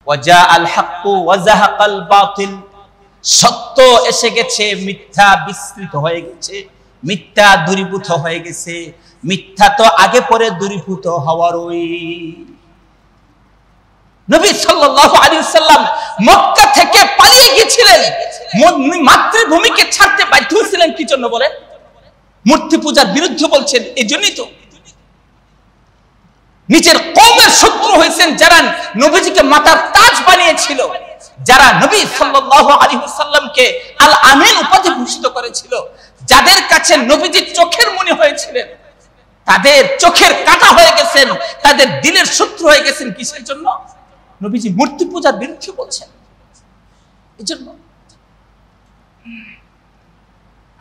ওয়াজাআল হাক্কু ওয়া যাহাকাল বাতিল, সত্য এসে গেছে, মিথ্যা বিস্তৃত হয়ে গেছে, মিথ্যা দূরীভূত হয়ে গেছে। মিথ্যা তো আগে পরে দূরীভূত হওয়ারই। নবী সাল্লাল্লাহু আলাইহি ওয়াসাল্লাম মক্কা থেকে পালিয়ে গিয়েছিলেন, মাতৃভূমিকে ছাড়তে বাধ্য হয়েছিলেন কি জন্য বলেন? মূর্তি পূজার বিরুদ্ধে বলছেন, এই জন্যই তো। নিজের কওমের শত্রু হয়েছেন যারা নবীজিকে মাথার তাজ বানিয়েছিল, যারা নবী সাল্লাল্লাহু আলাইহি ওয়াসাল্লামকে আল আমিন উপাধি ভূষিত করেছিল, যাদের কাছে নবীজি চোখের মণি হয়েছিলেন, তাদের চোখের কাঁটা হয়ে গেছেন, তাদের দিলের শত্রু হয়ে গেছেন। কিসের জন্য? নবীজি মূর্তি পূজার বিরুদ্ধে বলছেন, এজন্য।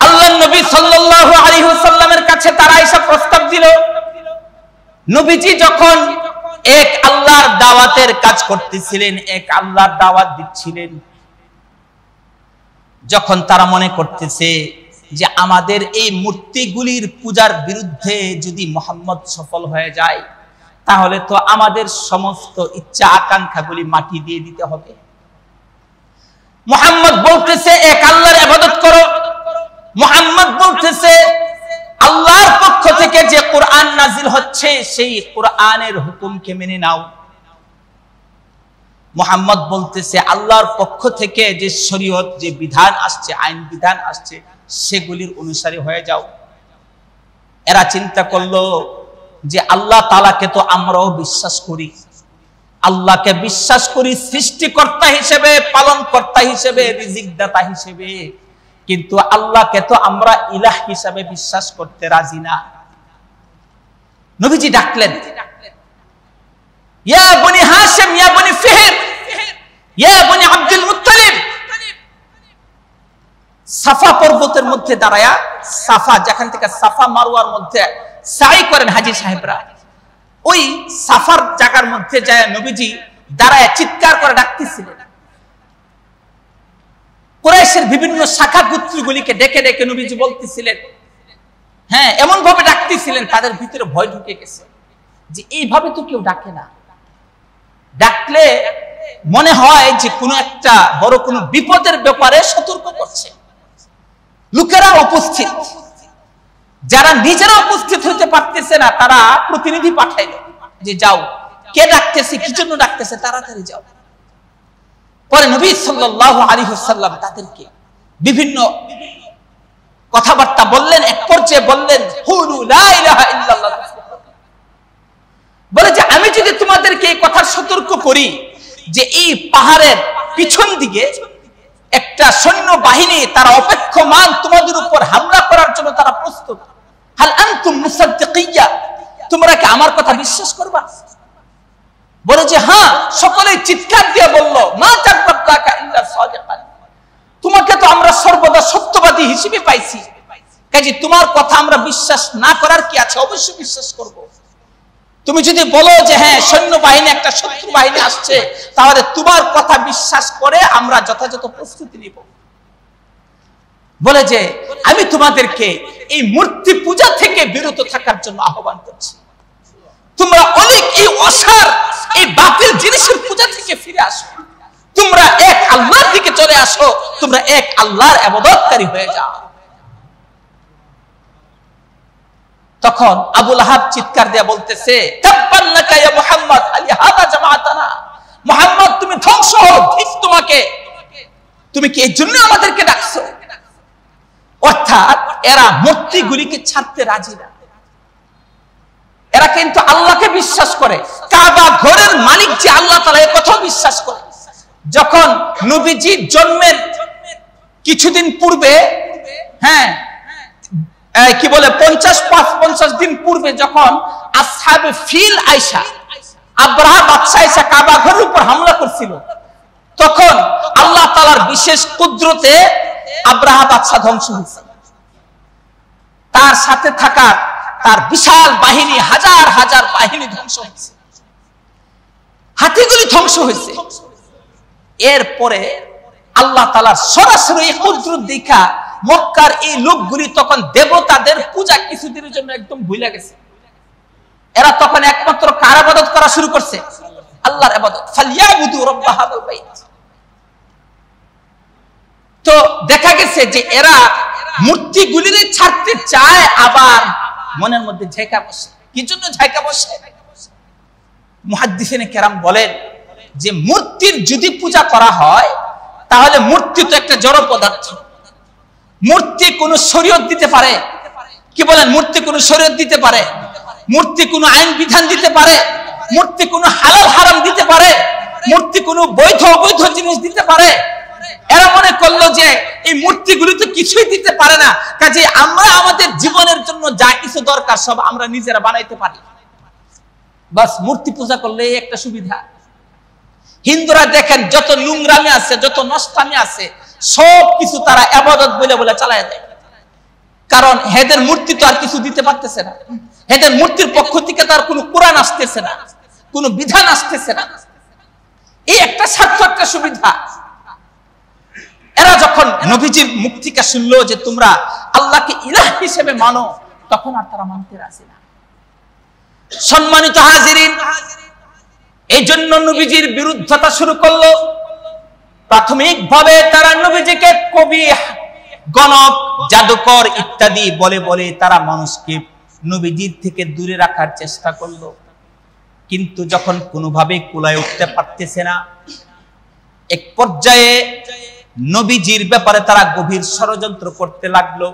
আল্লাহর নবী সাল্লাল্লাহু আলাইহি ওয়াসাল্লামের কাছে তারা এসব প্রস্তাব দিল। নবীজি যখন এক আল্লাহর দাওয়াতের কাজ করতেছিলেন, এক আল্লাহর দাওয়াত দিচ্ছিলেন, যখন তারা মনে করতেছে যে আমাদের এই মূর্তিগুলির পূজার বিরুদ্ধে যদি মুহাম্মদ সফল হয়ে যায়, তাহলে তো আমাদের সমস্ত ইচ্ছা আকাঙ্ক্ষাগুলি মাটি দিয়ে দিতে হবে। মুহাম্মদ বলতেছে এক আল্লাহর ইবাদত করো, মুহাম্মদ বলতেছে আল্লাহর পক্ষ থেকে যে কোরআন নাজিল হচ্ছে সেই কোরআনের হুকুমকে মেনে নাও। মুহাম্মদ বলতেছে আল্লাহর পক্ষ থেকে যে শরীয়ত, যে বিধান আসছে, আইন বিধান আসছে, সেগুলির অনুসারী হয়ে যাও। এরা চিন্তা করলো যে আল্লাহ তাআলাকে তো আমরাও বিশ্বাস করি, আল্লাহকে বিশ্বাস করি সৃষ্টিকর্তা হিসেবে, পালনকর্তা হিসেবে, রিজিকদাতা হিসেবে, কিন্তু আল্লাহকে তো আমরা ইলাহ হিসেবে বিশ্বাস করতে রাজি না। নবীজি ডাকলেন, ইয়া বনি হাশিম, ইয়া বনি ফিহর, ইয়া বনি আব্দুল মুত্তালিব। সাফা পর্বতের মধ্যে দাঁড়ায়া, সাফা যেখান থেকে সাফা মারওয়ার মধ্যে সাই করেন হাজী সাহেবরা, ওই সাফার জায়গার মধ্যে যায় নবীজি দাঁড়ায় চিৎকার করে ডাকতেছিলেন। কুরাইশের বিভিন্ন শাখা গোত্রগুলিকে ডেকে ডেকে নবীজি বলতেছিলেন, হ্যাঁ, এমন ভাবে ডাকতেছিলেন তাদের ভিতরে ভয় ঢুকে গেছে যে এইভাবে তো কেউ ডাকে না। ডাকলে মনে হয় যে কোনো একটা বড় কোনো বিপদের ব্যাপারে সতর্ক করছে। লোকেরা উপস্থিত, যারা নিজেরা উপস্থিত হতে পারতেছে না, তারা প্রতিনিধি পাঠাইলো যে যাও, কে ডাকতেছে, কি জন্য ডাকতেছে, তাড়াতাড়ি যাও। পরে নবী সাল্লাল্লাহু আলাইহি ওয়াসাল্লাম তাদেরকে বিভিন্ন কথাবার্তা বললেন। এক পর্যায়ে বললেন, হুলু লা ইলাহা ইল্লাল্লাহ, বলে যে আমি যদি তোমাদেরকে এই কথা সতর্ক করি যে এই পাহাড়ের পিছন দিকে একটা সৈন্য বাহিনী তারা অপেক্ষমান তোমাদের উপর হামলা করার জন্য তারা প্রস্তুত, হাল আনতুম মুসাদ্দিকিয়া, তোমরা কি আমার কথা বিশ্বাস করবা? বলে যে হ্যাঁ। সকলেই চিৎকার দিয়ে বলল, মা তাকবাতাকা ইল্লা সাদিকান, তোমাকে তো আমরা সর্বদা সত্যবাদী হিসেবে পাইছি, কাজে তোমার কথা আমরা বিশ্বাস না করার কি আছে, অবশ্যই বিশ্বাস করব। তুমি যদি বলো যে হ্যাঁ সৈন্যবাহিনী একটা শত্রু বাহিনী আসছে, তাহলে তোমার কথা বিশ্বাস করে আমরা যথাযথ প্রস্তুতি নিব। বলে যে আমি তোমাদেরকে এই মূর্তি পূজা থেকে বিরত থাকার জন্য আহ্বান করছি। তোমরা অনেক এই অসার, এই বাতিল জিনিসের পূজা থেকে ফিরে আসো, তোমরা এক আল্লাহর দিকে চলে আসো, তোমরা এক আল্লাহর ইবাদতকারী হয়ে যাও। তখন আবু লাহাব চিৎকার দিয়ে বলতেছে, তাব্বান লাকা ইয়া মুহাম্মদ আলিহাদা জামাআতানা, মুহাম্মদ তুমি ধ্বংস হও, ঠিক তোমাকে, তুমি কি এই জন্য আমাদেরকে ডাকছো? অর্থাৎ এরা মূর্তিগুলিকে ছাড়তে রাজি না, এরা কিন্তু আল্লাহকে বিশ্বাস করে, কাবা ঘরের মালিক যে আল্লাহ তাআলা, এই কথা বিশ্বাস করে। যখন নবীজির জন্মের কিছুদিন পূর্বে, হ্যাঁ কি বলে 50 দিন পূর্বে, যখন আসহাবে ফিল আয়েশা, আব্রাহা বাদশা আয়েশা কাবা ঘরের উপর হামলা করছিল, তখন আল্লাহ তাআলার বিশেষ কুদরতে আব্রাহা বাদশা ধ্বংস হয়েছে। তার সাথে থাকা তার বিশাল বাহিনী, হাজার হাজার বাহিনী ধ্বংস হয়েছে, হাতিগুলি ধ্বংস হয়েছে। এরপরে আল্লাহ তাআলার সরাসরি কুদরত দেখা মক্কার এই লোকগুলি তখন দেবতাদের পূজা কিছুদিনের জন্য একদম ভুলে গেছে। এরা তখন একমাত্র কার ইবাদত করা শুরু করছে? আল্লাহর ইবাদত, ফালিয়াবুদু রাব্বা হাযাল বাইত। তো দেখা গেছে যে এরা মূর্তিগুলিরে ছাড়তে চায়, আবার মনের মধ্যে ঝাইকা বসে। কি জন্য ঝাইকা বসে? মুহাদ্দিসিনে কেরাম বলেন যে মূর্তির যদি পূজা করা হয় তাহলে মূর্তি তো একটা জড় পদার্থ। মূর্তি কোন শরীয়ত দিতে পারে? কি বলেন? মূর্তি কোন শরীয়ত দিতে পারে? মূর্তি কোন আইন বিধান দিতে পারে? মূর্তি কোন হালাল হারাম দিতে পারে? মূর্তি কোন বৈধ অবৈধ জিনিস দিতে পারে? এরা মনে করলো যে এই মূর্তিগুলি তো কিছুই দিতে পারে না, কাজে আমরা আমাদের জীবনের জন্য যা কিছু দরকার সব আমরা নিজেরা বানাইতে পারি। বাস মূর্তি পূজা করলে একটা সুবিধা। হিন্দুরা দেখেন যত নোংরামি আছে, যত নষ্টামি আছে, সব কিছু তারা ইবাদত বলে বলে চালায় দেয়। কারণ হেদের মূর্তি তো আর কিছু দিতে পারতেছে না, হেদের মূর্তির পক্ষ থেকে তার কোনো কোরআন আসতেছে না, কোনো বিধান আসতেছে না। এই একটা স্বার্থ, একটা সুবিধা। এরা যখন নবীজির মুখ থেকে শুনলো যে তোমরা আল্লাহকে ইলাহ হিসেবে মানো, তখন আর তারা মানতে রাজি না। সম্মানিত হাজিরিন, এই জন্য নবীজির বিরুদ্ধতা শুরু করলো। প্রাথমিকভাবে তারা নবীজিকে কবি, গণক, জাদুকর ইত্যাদি বলে বলে তারা মানুষকে নবীজির থেকে দূরে রাখার চেষ্টা করলো। কিন্তু যখন কোনোভাবে কুলায় উঠতে পারতেছে না, এক পর্যায়ে নবীজির ব্যাপারে তারা গভীর ষড়যন্ত্র করতে লাগলো।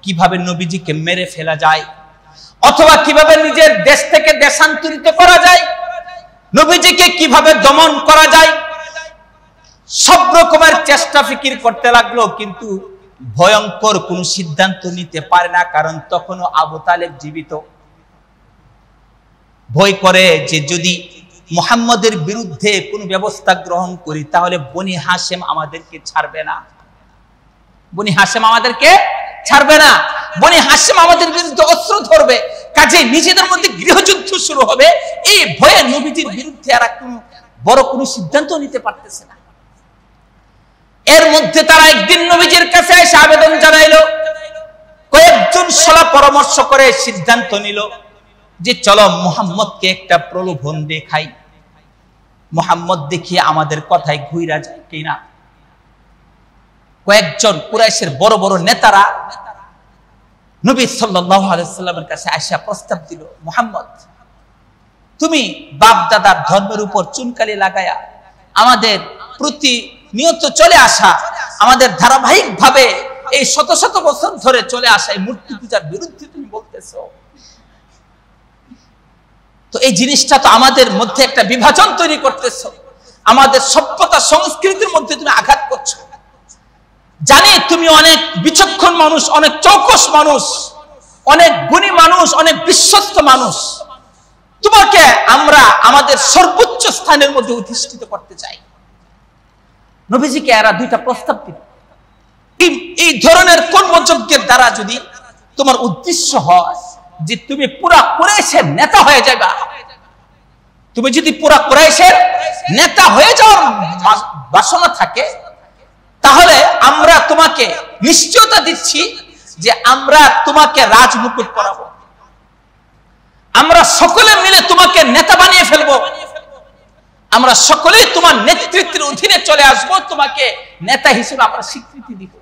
কিভাবে নবীজিকে মেরে ফেলা যায়, অথবা কিভাবে নিজের দেশ থেকে দেশান্তরিত করা যায়, নবীজিকে কিভাবে দমন করা যায়, সব রকমের চেষ্টা ফিকির করতে লাগলো। কিন্তু ভয়ঙ্কর কোন সিদ্ধান্ত নিতে পারে না, কারণ তখনও আবু তালেব জীবিত। ভয় করে যে যদি মুহাম্মদের বিরুদ্ধে কোন ব্যবস্থা গ্রহণ করি তাহলে বনি হাশেম আমাদেরকে ছাড়বে না, বনি হাশেম আমাদেরকে ছাড়বে না, বনি হাশেম আমাদের বিরুদ্ধে অস্ত্র ধরবে, কাজে নিজেদের মধ্যে গৃহযুদ্ধ শুরু হবে। এই ভয়ে নবীজির বিরুদ্ধে এরা কোনো বড় কোনো সিদ্ধান্ত নিতে পারতেছে না। এর মধ্যে তারা একদিন নবীজির কাছে এসে আবেদন জানাইলো। কয়েকজন সলা পরামর্শ করে সিদ্ধান্ত নিল যে চলো মুহাম্মদকে একটা প্রলোভন দেখাই, মুহাম্মদ দেখিয়ে আমাদের কথায় ঘুইরা যায় কিনা। কয়েকজন কুরাইশের বড় বড় নেতারা নবী সাল্লাল্লাহু আলাইহি সাল্লামের কাছে আয়েশা প্রস্তাব দিল, মুহাম্মদ তুমি বাপ দাদার ধর্মের উপর চুনকালি লাগায়া আমাদের প্রতিনিয়ত চলে আসা, আমাদের ধারাবাহিক ভাবে এই শত শত বছর ধরে চলে আসা এই মূর্তি পূজার বিরুদ্ধে তুমি বলতেছো, তো এই জিনিসটা তো আমাদের মধ্যে একটা বিভাজন তৈরি করতেছো, আমাদের সভ্যতা সংস্কৃতির মধ্যে তুমি আঘাত করছো। জানি তুমি অনেক বিচক্ষণ মানুষ, অনেক চৌকস মানুষ, অনেক গুণী মানুষ, অনেক বিশ্বস্ত মানুষ, তোমাকে আমরা আমাদের সর্বোচ্চ স্থানের মধ্যে অধিষ্ঠিত করতে চাই। নবীজিকে এরা দুইটা প্রস্তাব দিল। এই ধরনের কর্মযজ্ঞের দ্বারা যদি তোমার উদ্দেশ্য হয় যে তুমি পুরা কুরাইশের নেতা হয়ে যাবা, তুমি যদি পুরা কুরাইশের নেতা হয়ে যাওয়ার বাসনা থাকে, তাহলে আমরা তোমাকে নিশ্চয়তা দিচ্ছি যে আমরা তোমাকে রাজমুকুট পরাবো, আমরা সকলে মিলে তোমাকে নেতা বানিয়ে ফেলবো, আমরা সকলেই তোমার নেতৃত্বের অধীনে চলে আসবো, তোমাকে নেতা হিসেবে আমরা স্বীকৃতি দিব,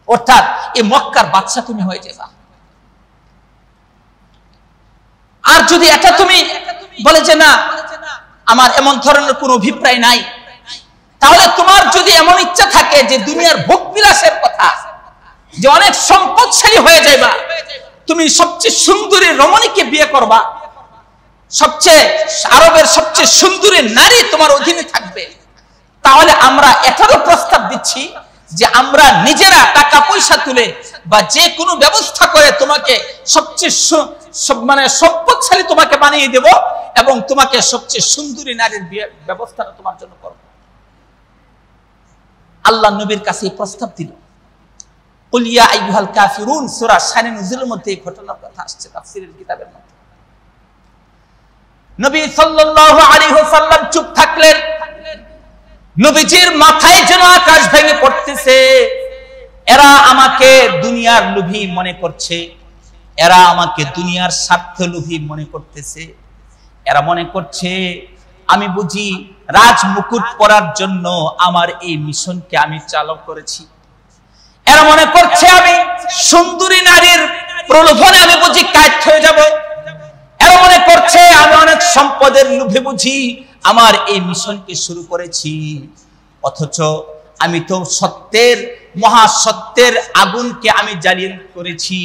অর্থাৎ এই মক্কার বাদশা তুমি হয়ে যাবা। আর যদি এটা তুমি বলে যে না আমার এমন ধরনের কোনো অভিপ্রায় নাই, তাহলে তোমার যদি এমন ইচ্ছা থাকে যে দুনিয়ার ভোগ বিলাসের কথা, যে অনেক সম্পদশালী হয়ে যাইবা, তুমি সবচেয়ে সুন্দরী রমণীকে বিয়ে করবা, সবচেয়ে আরবের সবচেয়ে সুন্দরী নারী তোমার অধীনে থাকবে, তাহলে আমরা এটারও প্রস্তাব দিচ্ছি যে আমরা নিজেরা টাকা পয়সা তুলে বা যে কোনো ব্যবস্থা করে তোমাকে সবচেয়ে সম্পদশালী তোমাকে বানিয়ে দেব এবং তোমাকে সবচেয়ে সুন্দরী নারীর বিয়ে ব্যবস্থাটা তোমার জন্য করব। আল্লাহ নবীর কাছে এই প্রস্তাব দিল। কুল ইয়া আইয়ুহাল কাফিরুন সূরা শানে নুজুলের মধ্যে এই ঘটনার কথা আসছে তাফসীরের কিতাবের মধ্যে। নবী সাল্লাল্লাহু আলাইহি ওয়াসাল্লাম চুপ থাকলেন। নবীজির মাথায় যেন আকাশ ভেঙে পড়তেছে। এরা আমাকে দুনিয়ার লোভী মনে করছে, এরা আমাকে দুনিয়ার স্বার্থ লোভী মনে করতেছে, এরা মনে করছে আমি বুঝি রাজ মুকুট পরার জন্য আমার এই মিশনকে আমি চালু করেছি। এরা মনে করছে আমি সুন্দরী নারীর প্রলোভনে আমি বুঝি কায়েত হয়ে যাব। এরা মনে করছে আমি অনেক সম্পদের লোভে বুঝি আমার এই মিশনকে শুরু করেছি। অথচ আমি তো সত্যের, মহাসত্যের আগুনকে আমি জ্বালিয়ে করেছি।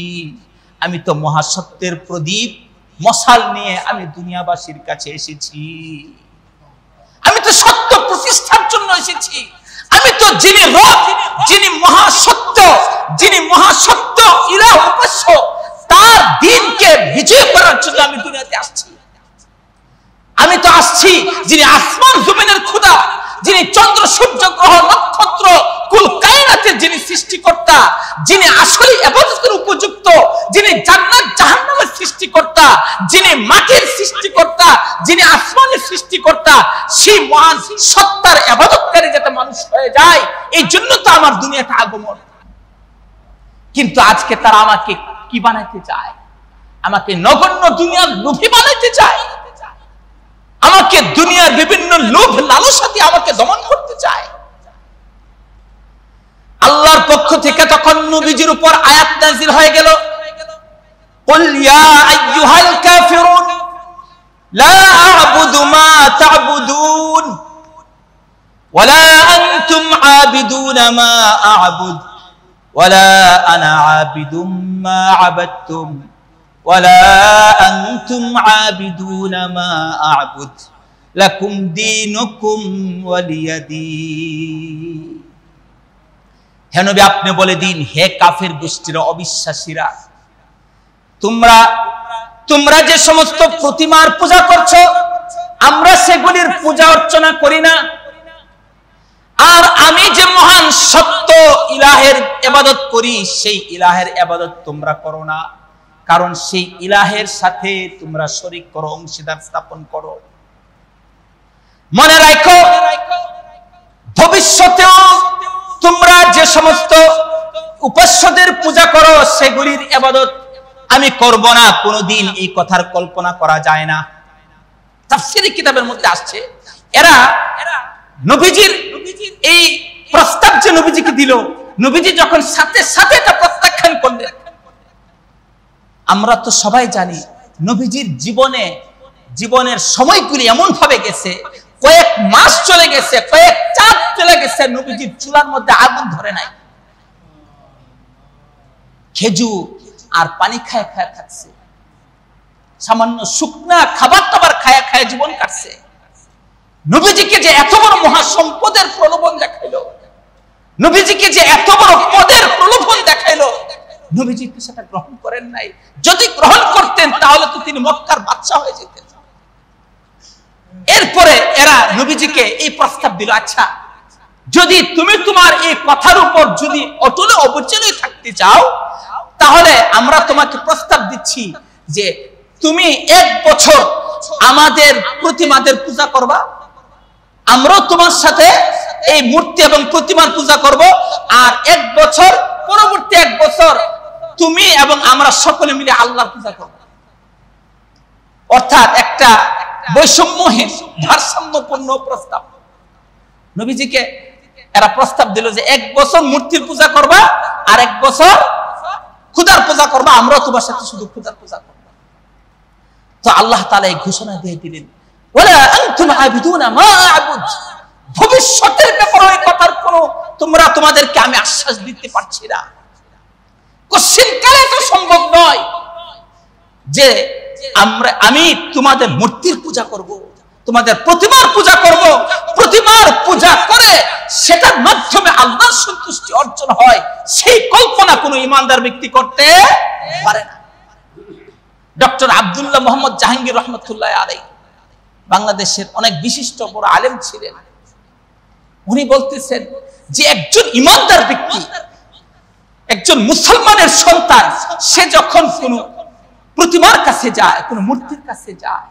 আমি তো মহাসত্যের প্রদীপ মশাল নিয়ে আমি দুনিয়াবাসীর কাছে এসেছি। আমি তো সত্য প্রতিষ্ঠার জন্য এসেছি। আমি তো যিনি রব, যিনি মহাসত্য, যিনি মহাসত্য ইলাহ উপাস্য, তার দ্বীনকে বিজয় করার জন্য আমি দুনিয়াতে আসছি। আমি তো আসছি যিনি আসমান জমিনের খোদা, যিনি চন্দ্র সূর্য গ্রহ নক্ষত্র কুল কায়নাতের যিনি সৃষ্টিকর্তা, যিনি আসলে ইবাদতের উপযুক্ত, যিনি জান্নাত জাহান্নামের সৃষ্টিকর্তা, যিনি মাটির সৃষ্টিকর্তা, যিনি আসমানের সৃষ্টিকর্তা, সেই মহান সত্তার ইবাদতকারী যাতে মানুষ হয়ে যায়, এই জন্য তো আমার দুনিয়াতে আগমন। কিন্তু আজকে তারা আমাকে কি বানাইতে চায়? আমাকে নগণ্য দুনিয়ার লোভী বানাইতে চায়। আমাকে দুনিয়ার বিভিন্ন লোভ লালসাতে আমাকে দমন করতে চায়। আল্লাহর পক্ষ থেকে তখন নবীজির উপর আয়াত নাযিল হয়ে গেল, কুল ইয়া আইয়ুহাল কাফিরুন লা আ'বুদু মা তা'বুদুন ওয়ালা আনতুম আবিদুনা মা আ'বুদ ওয়ালা আনা আবিদুম মা আবাদতুম ওয়ালা আনতুম আবিদুনা মা আ'বুদ লাকুম দীনুকুম ওয়ালিয়াদীন। হে নবী, আপনি বলে দিন, হে কাফের গোষ্ঠীরা, অবিশ্বাসীরা, তোমরা যে সমস্ত প্রতিমার পূজা করছো, আমরা সেগুলির পূজা অর্চনা করি না। আর আমি যে মহান সত্য ইলাহের ইবাদত করি, সেই ইলাহের ইবাদত তোমরা করো না। কারণ সেই ইলাহের সাথে তোমরা শরীক করো, অংশীদার স্থাপন করো। মনে রাখো, ভবিষ্যতেও তোমরা যে সমস্ত উপাস্যদের পূজা করো, সেগুলির ইবাদত আমি করব না। কোনদিন এই কথার কল্পনা করা যায় না। তাফসীরি কিতাবের মধ্যে আসছে, এরা নবীজির এই প্রস্তাব যে নবীজিকে দিল, নবীজি যখন সাথে সাথে এটা প্রত্যাখ্যান করলেন। আমরা তো সবাই জানি নবীজির জীবনের সময়গুলি এমন ভাবে গেছে, কয়েক মাস চলে গেছে, কয়েক চাঁদ চলে গেছে, নবীজির চুলার মধ্যে আগুন ধরে নাই। খেজুর আর পানি খায় খায় থাকছে, সামান্য শুকনা খাবার টাবার খায় খায় জীবন কাটছে। নবীজিকে যে এত বড় মহাসম্পদের প্রলোভন দেখাইলো, নবীজিকে যে এত বড় পদের প্রলোভন দেখাইলো, নবীজি কি সেটা গ্রহণ করেন নাই? যদি গ্রহণ করতেন তাহলে তো তিনি মক্কার বাদশা হয়ে যেতেন। এরপরে এরা নবীজিকে এই প্রস্তাব দিল, আচ্ছা যদি তুমি তোমার এই কথার উপর যদি অটল অবিচল থাকতে চাও, তাহলে আমরা তোমাকে প্রস্তাব দিচ্ছি যে তুমি 1 বছর আমাদের প্রতিমাদের পূজা করবা, আমরাও তোমার সাথে এই মূর্তি এবং প্রতিমার পূজা করব। আর 1 বছর পরবর্তী 1 বছর তুমি এবং আমরা সকলে মিলে আল্লাহর পূজা করব। অর্থাৎ একটা বৈষম্যহীন, ভারসাম্যপূর্ণ প্রস্তাব। নবীজিকে এরা প্রস্তাব দিল যে 1 বছর মূর্তির পূজা করবা আর 1 বছর খোদার পূজা করবা, আমরাও তোমার সাথে শুধু খোদার পূজা করব। তো আল্লাহ তাআলা এই ঘোষণা দিয়ে দিলেন, ওয়ালা আনতুম আবিদুনা মা আ'বুদ। ভবিষ্যতের ব্যাপারে এই কথার কোনো তোমাদেরকে আমি আশ্বাস দিতে পারছি না। কোশ্চেন কালে তো সম্ভব নয় যে আমি তোমাদের মূর্তির পূজা করব, তোমাদের প্রতিমার পূজা করব। প্রতিমার পূজা করে সেটার মাধ্যমে আল্লাহর সন্তুষ্টি অর্জন হয়, সেই কল্পনা কোনো ইমানদার ব্যক্তি করতে পারে না। ডক্টর আব্দুল্লাহ মোহাম্মদ জাহাঙ্গীর রহমতুল্লাহ আলাইহি বাংলাদেশের অনেক বিশিষ্ট বড় আলেম ছিলেন। উনি বলতেছেন যে একজন ইমানদার ব্যক্তি, একজন মুসলমানের সন্তান, সে যখন কোন প্রতিমার কাছে যায়, কোন মূর্তির কাছে যায়,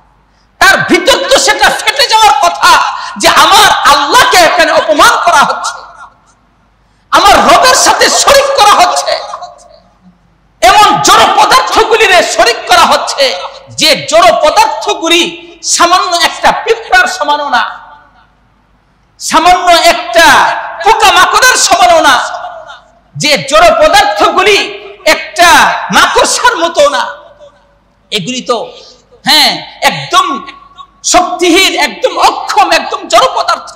তার ভিতর তো সেটা ফেটে যাওয়ার কথা যে আমার আল্লাহকে এখানে অপমান করা হচ্ছে, আমার রবের সাথে শরীক করা হচ্ছে, এমন জড় পদার্থগুলির শরীক করা হচ্ছে যে জড় পদার্থগুলি সামান্য একটা পিঁপড়ার সমানও না, সামান্য একটা পোকামাকড়ের সমানও না, যে জড় পদার্থগুলি একটা মাকড়সার মতো না, এগুলি তো একদম শক্তিহীন, একদম অক্ষম, একদম জড় পদার্থ।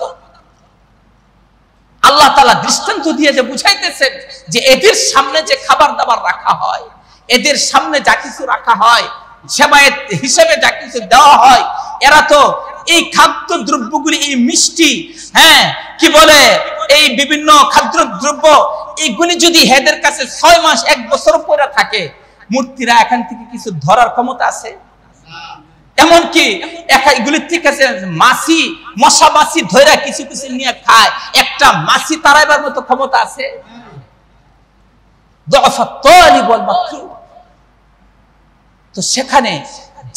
আল্লাহ তাআলা দৃষ্টান্ত দিয়ে যে বুঝাইতেছেন যে এদের সামনে যে খাবার দাবার রাখা হয়, এদের সামনে যা কিছু রাখা হয়, সেবায়েত হিসেবে যা কিছু দেওয়া হয়, এরা তো এই খাদ্য দ্রব্যগুলি, এই মিষ্টি, কি বলে, এই বিভিন্ন খাদ্য দ্রব্য, এইগুলি যদি এদের কাছে 6 মাস 1 বছর পরে থাকে, মূর্তিরা এখান থেকে কিছু ধরার ক্ষমতা আছে? এমনকি এগুলির থেকে মাছি, মশা মাছি ধরে কিছু কিছু নিয়ে খায়, একটা মাছি তাড়াইবার মতো ক্ষমতা আছে? তো সেখানে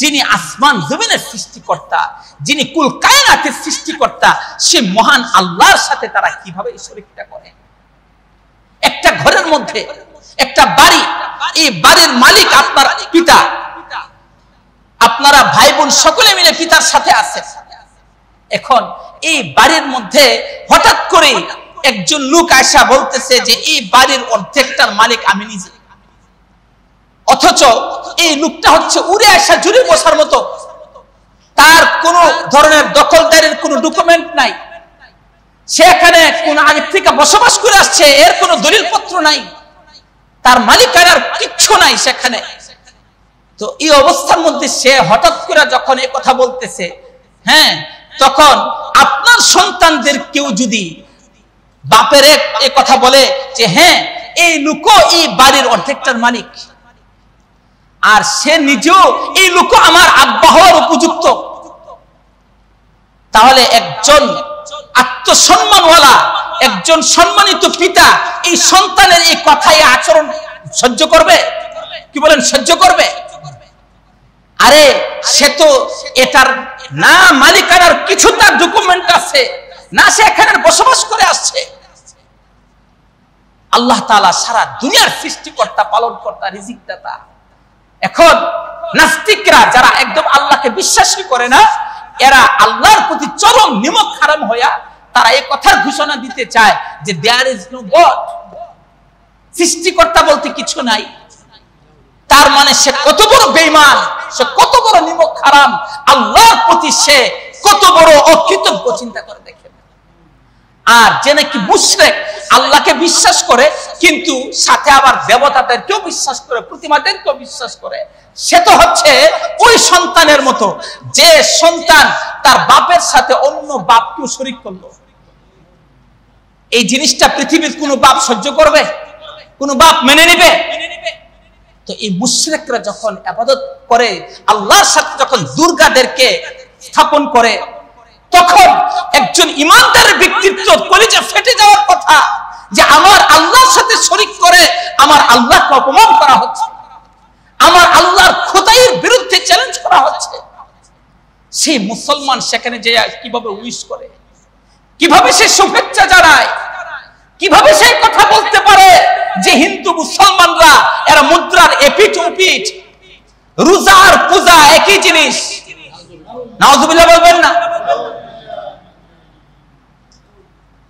যিনি আসমান জমিনের সৃষ্টিকর্তা, যিনি কুল কায়নাতের সৃষ্টিকর্তা, সে মহান আল্লাহর সাথে তারা কিভাবে শরীকটা করে? একটা ঘরের মধ্যে একটা বাড়ি, এই বাড়ির মালিক আপনার পিতা, আপনারা ভাই বোন সকলে মিলে পিতার সাথে আছেন। এখন এই বাড়ির মধ্যে হঠাৎ করে একজন লোক আয়সা বলতেছে যে এই বাড়ির অর্ধেকটার মালিক আমি নিজে, অথচ এই লোকটা হচ্ছে উড়ে আসা জুড়ে বসার মতো, তার কোন ধরনের দখলদারির কোনো ডকুমেন্ট নাই, সেখানে কোন আগে থেকে বসবাস করে আসছে, এর কোনো দলিলপত্র নাই, তার মালিকানার কিচ্ছু নাই সেখানে। তো এই অবস্থার মধ্যে সে হঠাৎ করে যখন এই কথা বলতেছে, তখন আপনার সন্তানদের কেউ যদি বাপের এই কথা বলে যে এই লোক এই বাড়ির অর্ধেকটার মালিক, আর সে নিজেও এই লোক আমার আব্বা হওয়ার উপযুক্ত, তাহলে একজন আত্মসম্মানওয়ালা, একজন সম্মানিত পিতা এই সন্তানের এই কথায় আচরণ সহ্য করবে? কি বলেন, সহ্য করবে? আরে সে তো এটার না মালিকানার কিছু তার ডকুমেন্ট আছে, না সে এখানে বসবাস করে আসছে। আল্লাহ তাআলা সারা দুনিয়ার সৃষ্টিকর্তা, পালনকর্তা, রিজিকদাতা। এখন নাস্তিকরা যারা একদম আল্লাহকে বিশ্বাসই করে না, এরা আল্লাহর প্রতি চরম নিমক হারাম হইয়া তারা এই কথার ঘোষণা দিতে চায় যে দেয়ার ইজ নো গড, সৃষ্টিকর্তা বলতে কিছু নাই। তার মানে সে কত বড় বেঈমান, সে কত বড় নিমক হারাম, আল্লাহর প্রতি সে কত বড় অকৃতজ্ঞ, চিন্তা করে দেখেন। আর যে নাকি মুশরিক, আল্লাহকে বিশ্বাস করে কিন্তু সাথে আবার দেবতাদেরকেও বিশ্বাস করে, প্রতিমাদেরকেও বিশ্বাস করে, সে তো হচ্ছে ওই সন্তানের মতো যে সন্তান তার বাপের সাথে অন্য বাপকেও শরীক করলো। এই জিনিসটা পৃথিবীর কোনো বাপ সহ্য করবে? কোনো বাপ মেনে নেবে? তো এই মুশরিকরা যখন ইবাদত করে, আল্লাহর সাথে যখন দুর্গাদেরকে স্থাপন করে, তখন একজন ইমানদারের ব্যক্তিত্ব কলিজা ফেটে যাওয়ার কথা যে আমার আল্লাহর সাথে শরীক করে আমার আল্লাহকে অপমান করা হচ্ছে, আমার আল্লাহর খোদাইয়ের বিরুদ্ধে চ্যালেঞ্জ করা হচ্ছে। সেই মুসলমান সেখানে যে কিভাবে উইশ করে, কিভাবে সে শুভেচ্ছা জানায়, কিভাবে সে কথা বলতে পারে যে হিন্দু মুসলমানরা এরা মুদ্রার এপিঠ ওপিঠ, রোজা আর পূজা একই জিনিস। নাউজুবিল্লাহ বলবেন না?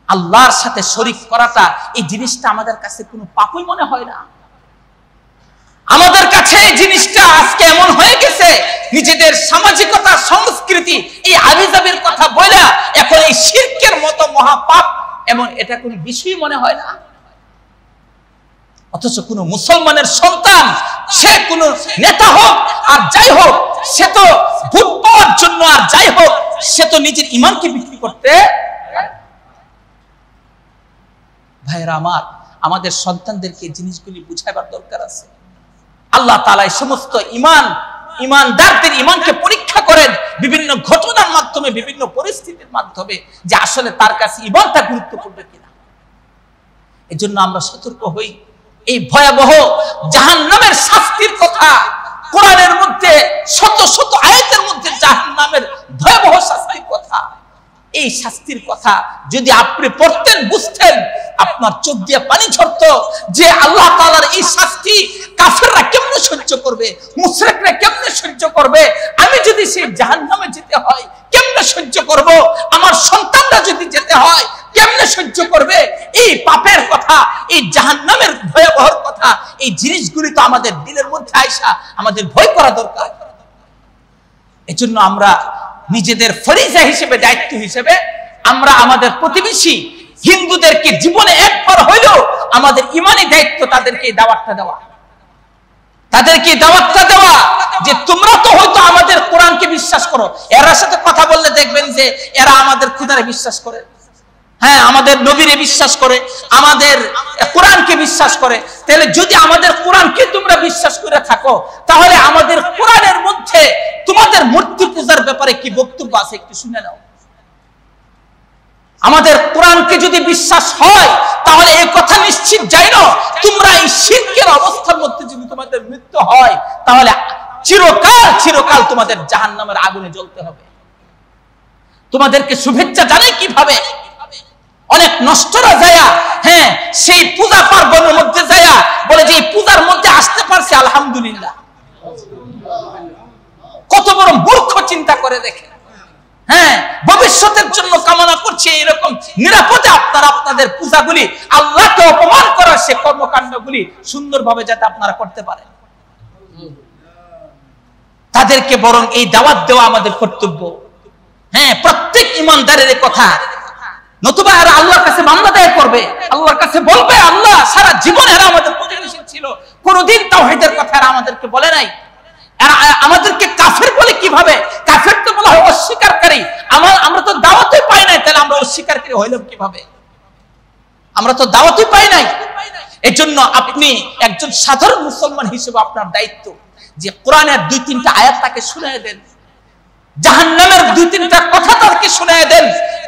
আল্লাহর সাথে শরীক করাটা, এই জিনিসটা আমাদের কাছে কোনো পাপই মনে হয় না। আমাদের কাছে এই জিনিসটা আজকে এমন হয়ে গেছে, নিজেদের সামাজিকতা, সংস্কৃতি, এই আবিজাবির কথা বলে এখন এই শিরকের মতো মহাপাপ এমন এটা কোনো বিষয় মনে হয় না। অথচ কোন মুসলমানের সন্তান, সে কোন নেতা হোক আর যাই হোক, সে তো ভোট পাওয়ার জন্য আর যাই হোক, সে তো নিজের ঈমানকে বিক্রি করতে। ভাইরা আমার, আমাদের সন্তানদেরকে জিনিসগুলি বুঝাইবার দরকার আছে। আল্লাহ তাআলা এই সমস্ত ইমানদারদের ঈমানকে পরীক্ষা করেন বিভিন্ন ঘটনার মাধ্যমে, বিভিন্ন পরিস্থিতির মাধ্যমে, যে আসলে তার কাছে ঈমানটা গুরুত্বপূর্ণ কিনা। এজন্য আমরা সতর্ক হই। এই ভয়াবহ জাহান্নামের শাস্তির কথা কোরআনের মধ্যে শত শত আয়াতের মধ্যে জাহান্নামের ভয়াবহ শাস্তির কথা, এই শাস্তির কথা যদি আপনি পড়তেন, বুঝতেন, আপনার চোখ দিয়ে পানি ঝরতো যে আল্লাহ তাআলার এই শাস্তি কাফেররা কেমনে সহ্য করবে, মুশরিকরা কেমনে সহ্য করবে, আমি যদি সেই জাহান্নামে যেতে হয় কেমনে সহ্য করব, আমার সন্তানরা যদি যেতে হয় কেমনে সহ্য করবে। এই পাপের কথা, এই জাহান্নামের ভয়াবহ কথা, এই জিনিসগুলি তো আমাদের দিলের মধ্যে আইসা আমাদের ভয় করা দরকার। এজন্য আমরা নিজেদের ফরিজা হিসেবে, দায়িত্ব হিসেবে আমরা আমাদের প্রতিবেশী হিন্দুদেরকে জীবনে একবার হইলেও আমাদের ইমানি দায়িত্ব তাদেরকে দাওয়াতটা দেওয়া, তাদেরকে দাওয়াতটা দেওয়া যে তোমরা তো হয়তো আমাদের কোরআনকে বিশ্বাস করো। এর সাথে কথা বললে দেখবেন যে এরা আমাদের খোদারে বিশ্বাস করে, হ্যাঁ আমাদের নবীরে বিশ্বাস করে, আমাদের কোরআনকে বিশ্বাস করে। তাহলে যদি আমাদের কোরআনকে তোমরা বিশ্বাস করে থাকো, তাহলে আমাদের কোরআনের মধ্যে তোমাদের মূর্তি পূজার ব্যাপারে কি বক্তব্য আছে একটু শুনে নাও। আমাদের কোরআনকে যদি বিশ্বাস হয় তাহলে এই কথা নিশ্চিত জানো তোমরা এই শিরকের অবস্থার মধ্যে যদি তোমাদের মৃত্যু হয় তাহলে চিরকাল চিরকাল তোমাদের জাহান্নামের আগুনে জ্বলতে হবে। তোমাদেরকে শুভেচ্ছা জানাই কিভাবে? অনেক নষ্টরা যায়া, হ্যাঁ সেই পূজা পার্বণের মধ্যে যায়া বলে যে এই পূজার মধ্যে আসতে পারছে আলহামদুলিল্লাহ। কত বড় মূর্খ চিন্তা করে দেখে। হ্যাঁ ভবিষ্যতের জন্য কামনা করছে এরকম নিরাপদে আপনারা আপনাদের পূজাগুলি, আল্লাহকে অপমান করার সে কর্মকাণ্ডগুলি সুন্দরভাবে যাতে আপনারা করতে পারেন, তাদেরকে বরং এই দাওয়াত দেওয়া আমাদের কর্তব্য। হ্যাঁ প্রত্যেক ইমানদারের কথা, নতুবা এরা আল্লাহর কাছে মামলা দায়ের করবে, আল্লাহর কাছে বলবে আল্লাহ সারা জীবন এরা আমাদের প্রতিবেশী ছিল, কোনদিন তাওহীদের কথা এরা আমাদেরকে বলে নাই, এরা আমাদেরকে কাফের বলে কিভাবে? কাফের তো বলা হয় অস্বীকারী, আমরা তো দাওয়াতই পাই নাই, তাহলে আমরা অস্বীকারী হইলাম কিভাবে? আমরা তো দাওয়াতই পাই নাই। এজন্য আপনি একজন সাধারণ মুসলমান হিসেবে আপনার দায়িত্ব যে কোরআনের 2-3টা আয়াত তাকে শুনিয়ে দেন, জাহান্নামের 2-3টা কথা তাকে শুনিয়ে দেন,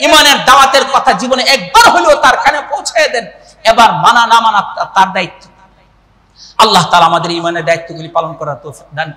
ঈমানের দাওয়াতের কথা জীবনে একবার হলেও তার কানে পৌঁছায় দেন। এবার মানা না মানা তার দায়িত্ব। আল্লাহ তাআলা আমাদের ঈমানের দায়িত্বগুলি পালন করার তৌফিক দান করুন।